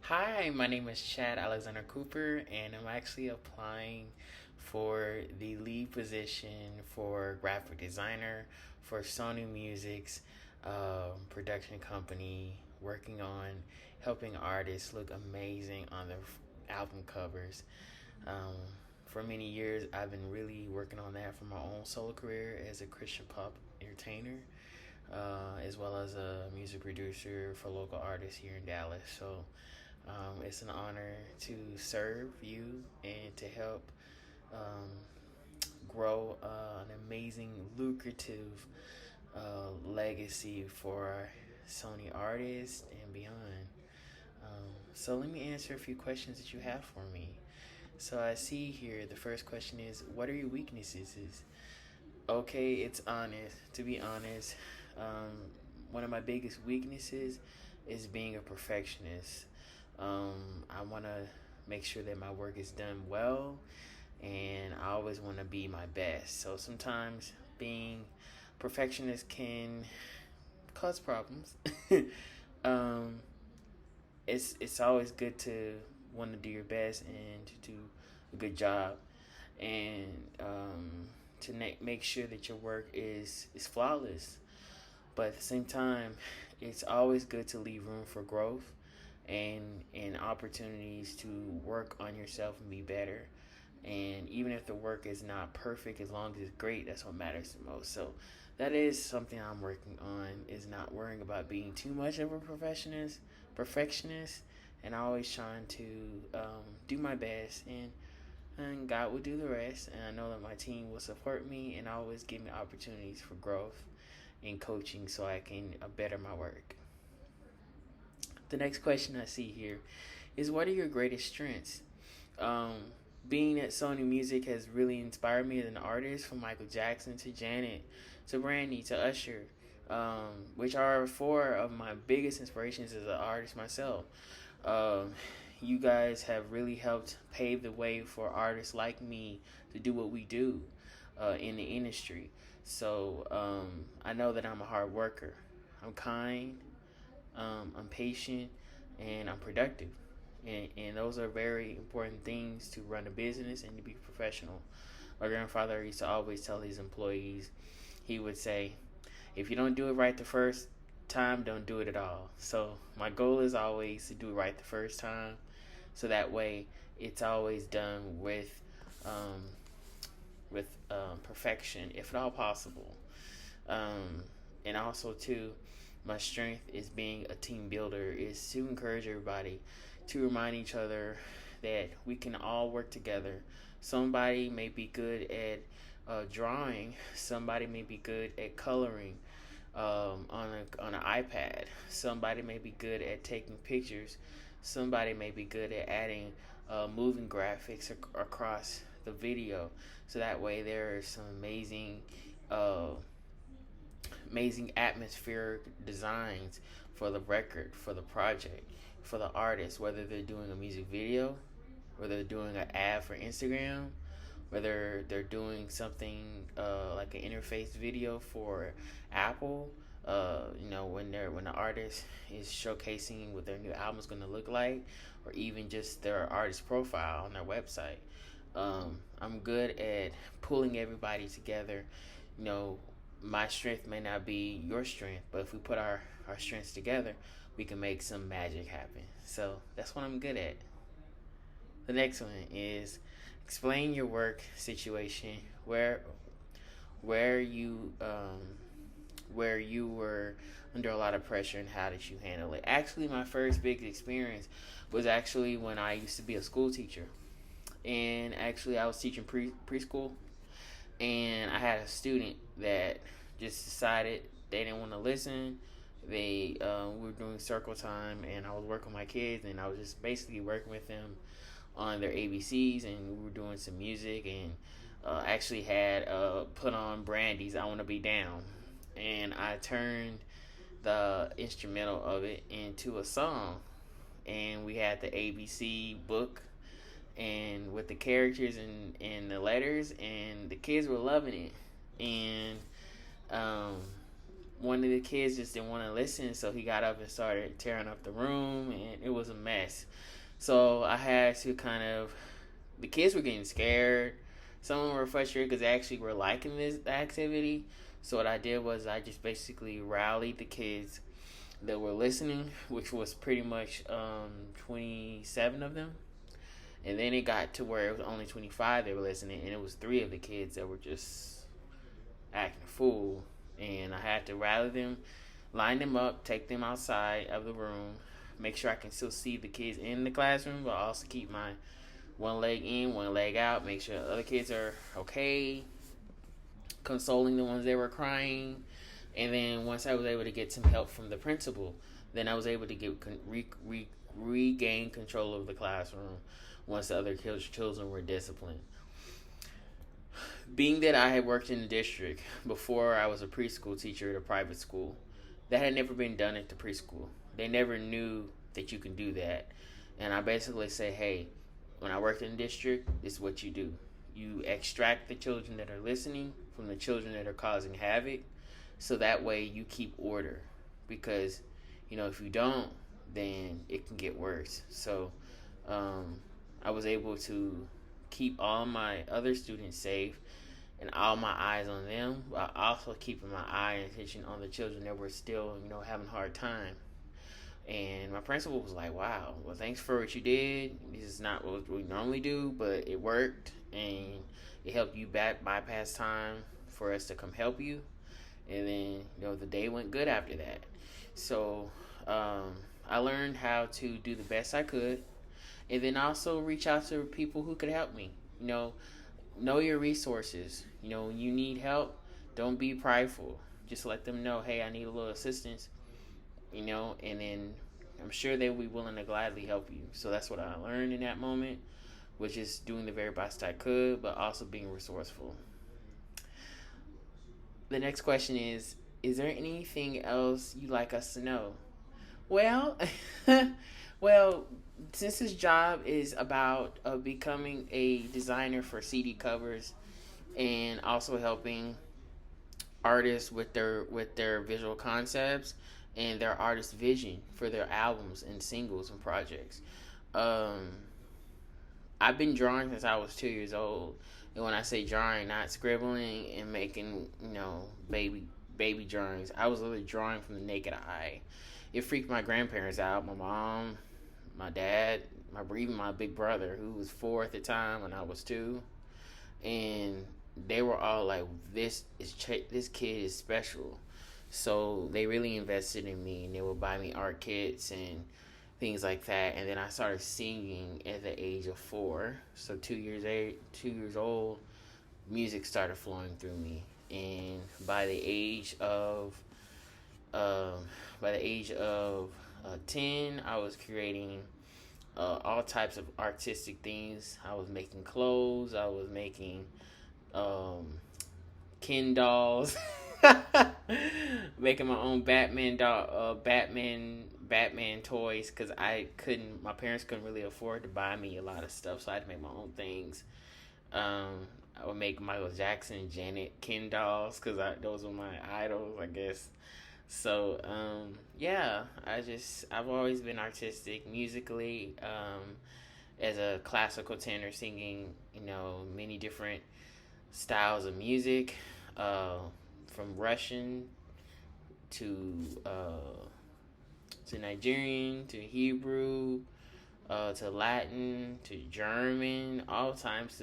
Hi, my name is Chad Alexander Cooper, and I'm actually applying for the lead position for graphic designer for Sony Music's production company, working on helping artists look amazing on their album covers. Um, for many years, I've been really working on that for my own solo career as a Christian pop entertainer, as well as a music producer for local artists here in Dallas. So it's an honor to serve you and to help um, grow an amazing, lucrative legacy for Sony artists and beyond. So let me answer a few questions that you have for me. So I see here the first question is, what are your weaknesses? Okay, it's honest. To be honest, um, one of my biggest weaknesses is being a perfectionist. I want to make sure that my work is done well, and I always want to be my best. So sometimes being perfectionist can cause problems. um, it's always good to want to do your best and to do a good job, and to make sure that your work is flawless. But at the same time, it's always good to leave room for growth and opportunities to work on yourself and be better. And even if the work is not perfect, as long as it's great, that's what matters the most. So that is something I'm working on, is not worrying about being too much of a perfectionist, and always trying to do my best, and God will do the rest. And I know that my team will support me and always give me opportunities for growth and coaching so I can better my work. The next question I see here is, what are your greatest strengths? Um, Being at Sony Music has really inspired me as an artist, from Michael Jackson to Janet to Brandy to Usher, which are four of my biggest inspirations as an artist myself. Um, you guys have really helped pave the way for artists like me to do what we do in the industry. So I know that I'm a hard worker. I'm kind, I'm patient, and I'm productive. And those are very important things to run a business and to be professional. My grandfather used to always tell his employees, he would say, if you don't do it right the first time, don't do it at all. So my goal is always to do it right the first time, so that way it's always done um, with perfection, if at all possible. Um, and also too, my strength is being a team builder, is to encourage everybody, to remind each other that we can all work together. Somebody may be good at drawing, somebody may be good at coloring on an iPad, somebody may be good at taking pictures, somebody may be good at adding moving graphics across the video. So that way there are some uh, amazing atmospheric designs for the record, for the project, for the artist, whether they're doing a music video, whether they're doing an ad for Instagram, whether they're doing something like an interface video for Apple. When the artist is showcasing what their new album is going to look like, or even just their artist profile on their website. I'm good at pulling everybody together. You know, my strength may not be your strength, but if we put our strengths together, we can make some magic happen. So that's what I'm good at. The next one is, explain your work situation where you where you were under a lot of pressure, and how did you handle it. Actually, my first big experience was actually when I used to be a school teacher, and actually I was teaching preschool, and I had a student that just decided they didn't want to listen. They We were doing circle time, and I was working with my kids, and I was just basically working with them on their ABCs, and we were doing some music, and actually had put on Brandy's "I Want to Be Down," and I turned the instrumental of it into a song, and we had the ABC book and with the characters and the letters, and the kids were loving it. And um, one of the kids just didn't want to listen, so he got up and started tearing up the room, and it was a mess. So I had to kind of, the kids were getting scared. Some of them were frustrated because they actually were liking this activity. So what I did was I just basically rallied the kids that were listening, which was pretty much 27 of them. And then it got to where it was only 25 that were listening, and it was 3 of the kids that were just acting a fool. And I had to rally them, line them up, take them outside of the room, make sure I can still see the kids in the classroom, but also keep my one leg in, one leg out, make sure the other kids are okay, consoling the ones that were crying. And then once I was able to get some help from the principal, then I was able to regain control of the classroom once the other children were disciplined. Being that I had worked in the district before I was a preschool teacher at a private school, that had never been done at the preschool. They never knew that you can do that. And I basically say, hey, when I worked in the district, this is what you do. You extract the children that are listening from the children that are causing havoc, so that way you keep order. Because, if you don't, then it can get worse. So I was able to keep all my other students safe and all my eyes on them, while also keeping my eye and attention on the children that were still, having a hard time. And my principal was like, wow, well, thanks for what you did. This is not what we normally do, but it worked, and it helped you bypass time for us to come help you. And then, the day went good after that. So I learned how to do the best I could, and then also reach out to people who could help me. Know your resources. When you need help, don't be prideful. Just let them know, hey, I need a little assistance. And then I'm sure they will be willing to gladly help you. So that's what I learned in that moment, which is doing the very best I could, but also being resourceful. The next question is there anything else you'd like us to know? Well, well, since this job is about becoming a designer for CD covers and also helping artists with their visual concepts and their artist vision for their albums and singles and projects. I've been drawing since I was 2 years old. And when I say drawing, not scribbling and making, baby drawings. I was literally drawing from the naked eye. It freaked my grandparents out, my mom, my dad, even my big brother, who was 4 at the time when I was 2. And they were all like, this kid is special. So they really invested in me, and they would buy me art kits and things like that. And then I started singing at the age of 4. So 2 years old, music started flowing through me. And by the age of 10, I was creating all types of artistic things. I was making clothes. I was making Ken dolls. Making my own Batman doll, Batman toys, because my parents couldn't really afford to buy me a lot of stuff, so I had to make my own things. I would make Michael Jackson and Janet Ken dolls, because those were my idols, I guess. So I've always been artistic musically, as a classical tenor, singing many different styles of music, from Russian to Nigerian to Hebrew, to Latin to German, all types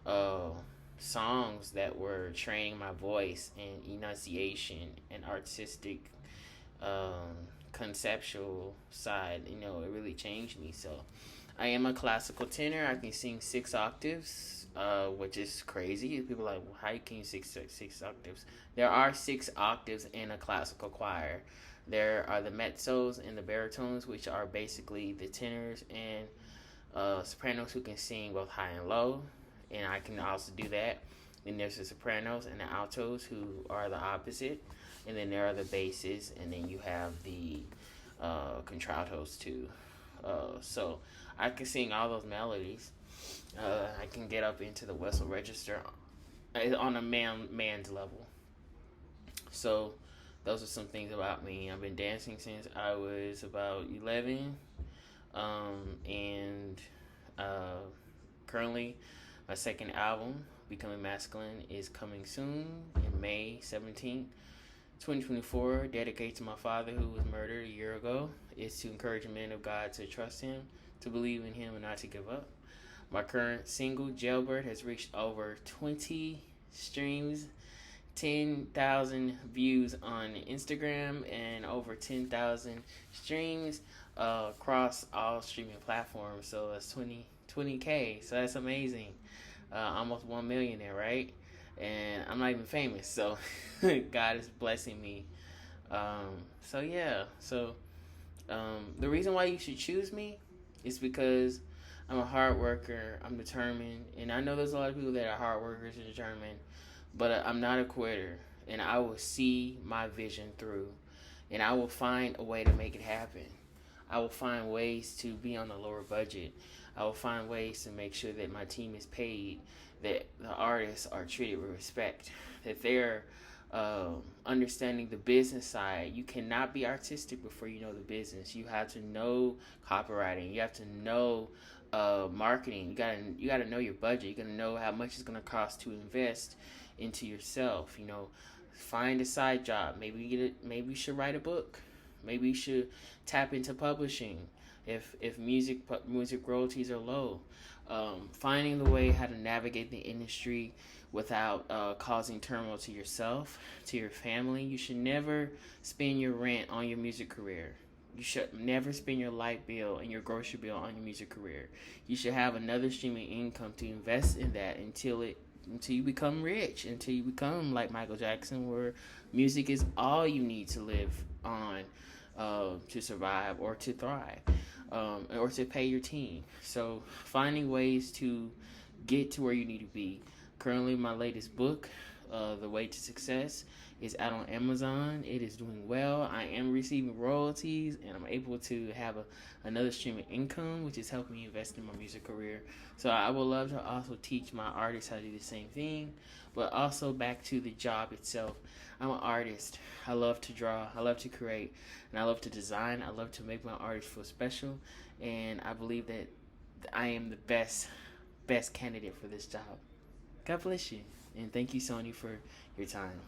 of songs that were training my voice and enunciation and artistic conceptual side. It really changed me. So I am a classical tenor. I can sing 6 octaves, which is crazy. People are like, well, how can you sing 6 octaves? There are 6 octaves in a classical choir. There are the mezzos and the baritones, which are basically the tenors and sopranos who can sing both high and low, and I can also do that. Then there's the sopranos and the altos, who are the opposite, and then there are the basses, and then you have the contraltos too. So I can sing all those melodies. I can get up into the whistle register on a man's level. So those are some things about me. I've been dancing since I was about 11, and uh, currently my second album, Becoming Masculine, is coming soon in May 17th. 2024, dedicated to my father who was murdered a year ago, is to encourage men of God to trust him, to believe in him, and not to give up. My current single, Jailbird, has reached over 20 streams, 10,000 views on Instagram, and over 10,000 streams across all streaming platforms. So that's 20K. So that's amazing. Almost 1 million there, right? And I'm not even famous, so God is blessing me. So yeah, so the reason why you should choose me is because I'm a hard worker, I'm determined, and I know there's a lot of people that are hard workers and determined, but I'm not a quitter, and I will see my vision through, and I will find a way to make it happen. I will find ways to be on a lower budget. I will find ways to make sure that my team is paid, that the artists are treated with respect, that they're understanding the business side. You cannot be artistic before you know the business. You have to know copywriting. You have to know marketing. You gotta know your budget. You gotta know how much it's gonna cost to invest into yourself. You know, find a side job. Maybe maybe you should write a book. Maybe you should tap into publishing. If music royalties are low, finding the way how to navigate the industry without causing turmoil to yourself, to your family. You should never spend your rent on your music career. You should never spend your light bill and your grocery bill on your music career. You should have another streaming income to invest in that until you become rich, until you become like Michael Jackson, where music is all you need to live on, to survive or to thrive, or to pay your team. So finding ways to get to where you need to be. Currently, my latest book, The Way to Success, is out on Amazon. It is doing well. I am receiving royalties, and I'm able to have another stream of income, which is helping me invest in my music career. So I would love to also teach my artists how to do the same thing. But also back to the job itself. I'm an artist. I love to draw. I love to create. And I love to design. I love to make my artists feel special. And I believe that I am the best candidate for this job. God bless you. And thank you, Sony, for your time.